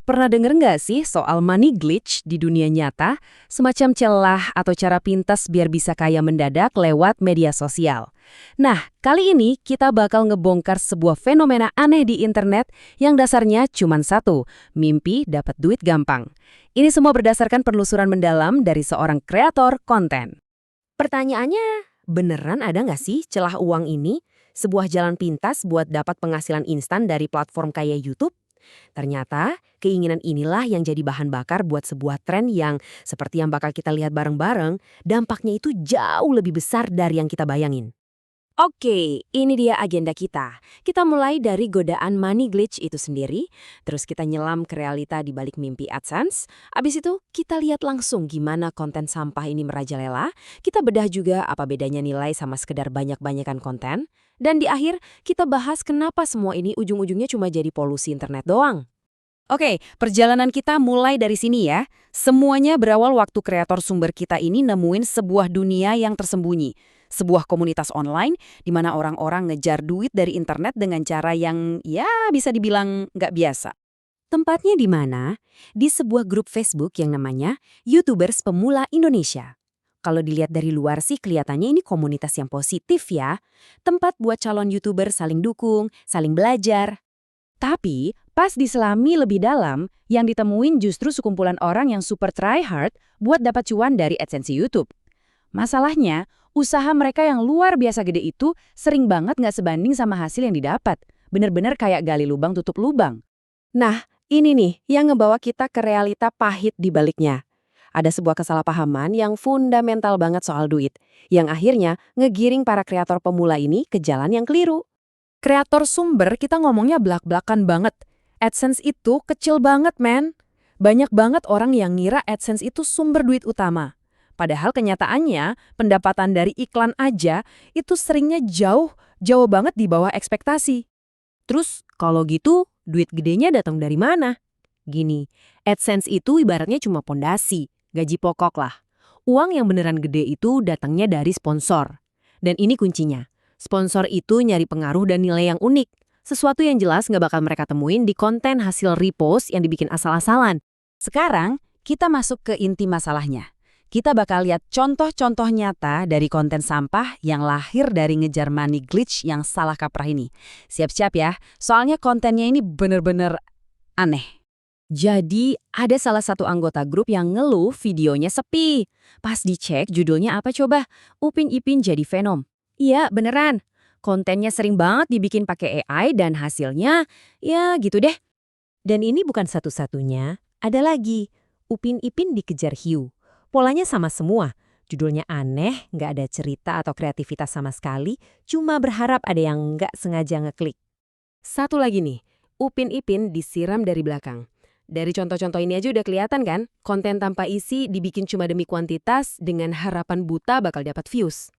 Pernah denger nggak sih soal money glitch di dunia nyata? Semacam celah atau cara pintas biar bisa kaya mendadak lewat media sosial. Nah, kali ini kita bakal ngebongkar sebuah fenomena aneh di internet yang dasarnya cuma satu, mimpi dapat duit gampang. Ini semua berdasarkan penelusuran mendalam dari seorang kreator konten. Pertanyaannya, beneran ada nggak sih celah uang ini? Sebuah jalan pintas buat dapat penghasilan instan dari platform kayak YouTube? Ternyata, keinginan inilah yang jadi bahan bakar buat sebuah tren yang, seperti yang bakal kita lihat bareng-bareng, dampaknya itu jauh lebih besar dari yang kita bayangin. Oke, ini dia agenda kita. Kita mulai dari godaan money glitch itu sendiri, terus kita nyelam ke realita di balik mimpi AdSense. Abis itu, kita lihat langsung gimana konten sampah ini merajalela. Kita bedah juga apa bedanya nilai sama sekedar banyak-banyakan konten. Dan di akhir, kita bahas kenapa semua ini ujung-ujungnya cuma jadi polusi internet doang. Oke, perjalanan kita mulai dari sini ya. Semuanya berawal waktu kreator sumber kita ini nemuin sebuah dunia yang tersembunyi. Sebuah komunitas online di mana orang-orang ngejar duit dari internet dengan cara yang ya bisa dibilang nggak biasa. Tempatnya di mana? Di sebuah grup Facebook yang namanya YouTubers Pemula Indonesia. Kalau dilihat dari luar sih kelihatannya ini komunitas yang positif ya. Tempat buat calon YouTuber saling dukung, saling belajar. Tapi, pas diselami lebih dalam, yang ditemuin justru sekumpulan orang yang super try hard buat dapat cuan dari AdSense YouTube. Masalahnya, usaha mereka yang luar biasa gede itu sering banget nggak sebanding sama hasil yang didapat. Bener-bener kayak gali lubang tutup lubang. Nah, ini nih yang ngebawa kita ke realita pahit di baliknya. Ada sebuah kesalahpahaman yang fundamental banget soal duit, yang akhirnya ngegiring para kreator pemula ini ke jalan yang keliru. Kreator sumber kita ngomongnya blak-blakan banget. AdSense itu kecil banget, men. Banyak banget orang yang ngira AdSense itu sumber duit utama. Padahal kenyataannya, pendapatan dari iklan aja itu seringnya jauh banget di bawah ekspektasi. Terus, kalau gitu, duit gedenya datang dari mana? Gini, AdSense itu ibaratnya cuma pondasi, gaji pokok lah. Uang yang beneran gede itu datangnya dari sponsor. Dan ini kuncinya. Sponsor itu nyari pengaruh dan nilai yang unik. Sesuatu yang jelas nggak bakal mereka temuin di konten hasil repost yang dibikin asal-asalan. Sekarang, kita masuk ke inti masalahnya. Kita bakal lihat contoh-contoh nyata dari konten sampah yang lahir dari ngejar money glitch yang salah kaprah ini. Siap-siap ya, soalnya kontennya ini bener-bener aneh. Jadi, ada salah satu anggota grup yang ngeluh videonya sepi. Pas dicek judulnya apa coba? Upin Ipin jadi Venom. Iya, beneran. Kontennya sering banget dibikin pakai AI dan hasilnya, ya gitu deh. Dan ini bukan satu-satunya, ada lagi. Upin Ipin dikejar hiu. Polanya sama semua. Judulnya aneh, nggak ada cerita atau kreativitas sama sekali, cuma berharap ada yang nggak sengaja ngeklik. Satu lagi nih, Upin Ipin disiram dari belakang. Dari contoh-contoh ini aja udah kelihatan kan, konten tanpa isi dibikin cuma demi kuantitas dengan harapan buta bakal dapat views.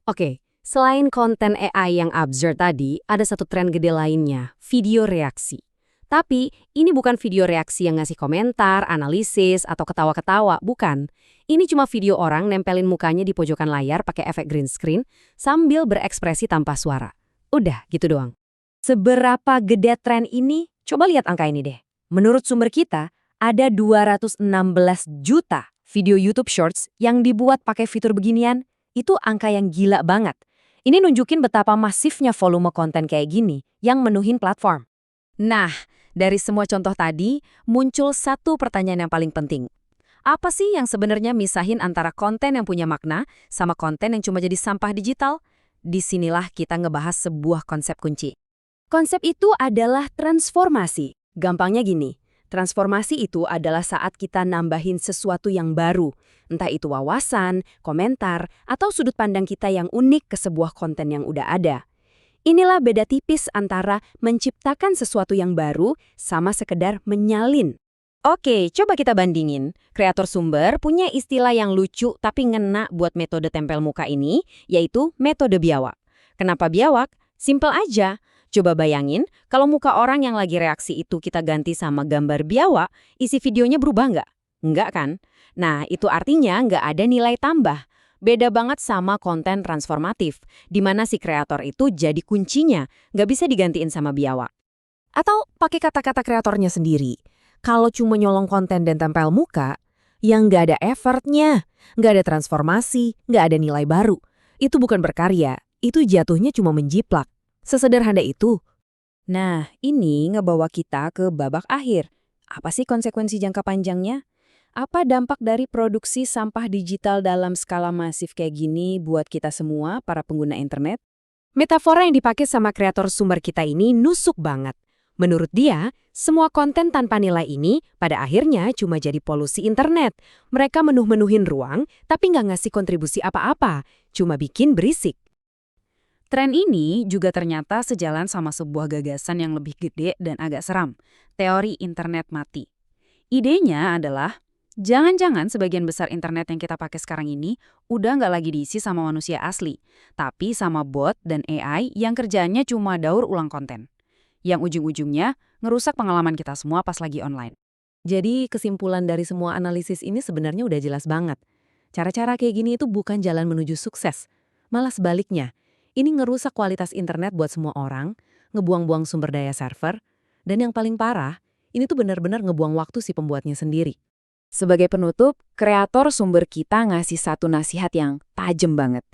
Oke, selain konten AI yang absurd tadi, ada satu tren gede lainnya, video reaksi. Tapi, ini bukan video reaksi yang ngasih komentar, analisis, atau ketawa-ketawa, bukan. Ini cuma video orang nempelin mukanya di pojokan layar pakai efek green screen sambil berekspresi tanpa suara. Udah, gitu doang. Seberapa gede tren ini? Coba lihat angka ini deh. Menurut sumber kita, ada 216 juta video YouTube Shorts yang dibuat pakai fitur beginian. Itu angka yang gila banget. Ini nunjukin betapa masifnya volume konten kayak gini yang menuhin platform. Nah, dari semua contoh tadi, muncul satu pertanyaan yang paling penting. Apa sih yang sebenarnya misahin antara konten yang punya makna sama konten yang cuma jadi sampah digital? Disinilah kita ngebahas sebuah konsep kunci. Konsep itu adalah transformasi. Gampangnya gini, transformasi itu adalah saat kita nambahin sesuatu yang baru. Entah itu wawasan, komentar, atau sudut pandang kita yang unik ke sebuah konten yang udah ada. Inilah beda tipis antara menciptakan sesuatu yang baru sama sekedar menyalin. Oke, coba kita bandingin. Kreator sumber punya istilah yang lucu tapi ngena buat metode tempel muka ini, yaitu metode biawak. Kenapa biawak? Simple aja. Coba bayangin, kalau muka orang yang lagi reaksi itu kita ganti sama gambar biawak, isi videonya berubah nggak? Nggak kan? Nah, itu artinya nggak ada nilai tambah. Beda banget sama konten transformatif, di mana si kreator itu jadi kuncinya, nggak bisa digantiin sama biawak. Atau pakai kata-kata kreatornya sendiri. Kalau cuma nyolong konten dan tempel muka, yang nggak ada effortnya, nggak ada transformasi, nggak ada nilai baru. Itu bukan berkarya, itu jatuhnya cuma menjiplak. Sesederhana itu. Nah, ini ngebawa kita ke babak akhir. Apa sih konsekuensi jangka panjangnya? Apa dampak dari produksi sampah digital dalam skala masif kayak gini buat kita semua, para pengguna internet? Metafora yang dipakai sama kreator sumber kita ini nusuk banget. Menurut dia, semua konten tanpa nilai ini pada akhirnya cuma jadi polusi internet. Mereka menuh-menuhin ruang, tapi nggak ngasih kontribusi apa-apa, cuma bikin berisik. Tren ini juga ternyata sejalan sama sebuah gagasan yang lebih gede dan agak seram, teori internet mati. Idenya adalah, jangan-jangan sebagian besar internet yang kita pakai sekarang ini udah nggak lagi diisi sama manusia asli, tapi sama bot dan AI yang kerjaannya cuma daur ulang konten. Yang ujung-ujungnya ngerusak pengalaman kita semua pas lagi online. Jadi kesimpulan dari semua analisis ini sebenarnya udah jelas banget. Cara-cara kayak gini itu bukan jalan menuju sukses. Malah sebaliknya, ini ngerusak kualitas internet buat semua orang, ngebuang-buang sumber daya server, dan yang paling parah, ini tuh benar-benar ngebuang waktu si pembuatnya sendiri. Sebagai penutup, kreator sumber kita ngasih satu nasihat yang tajam banget.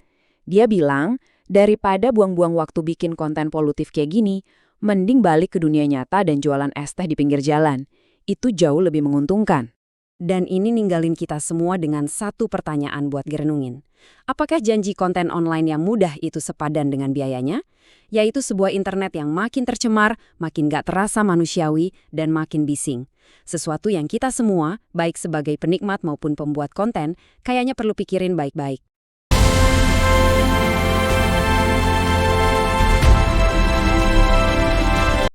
Dia bilang, daripada buang-buang waktu bikin konten polutif kayak gini, mending balik ke dunia nyata dan jualan es teh di pinggir jalan. Itu jauh lebih menguntungkan. Dan ini ninggalin kita semua dengan satu pertanyaan buat direnungin. Apakah janji konten online yang mudah itu sepadan dengan biayanya? Yaitu sebuah internet yang makin tercemar, makin gak terasa manusiawi, dan makin bising. Sesuatu yang kita semua, baik sebagai penikmat maupun pembuat konten, kayaknya perlu pikirin baik-baik.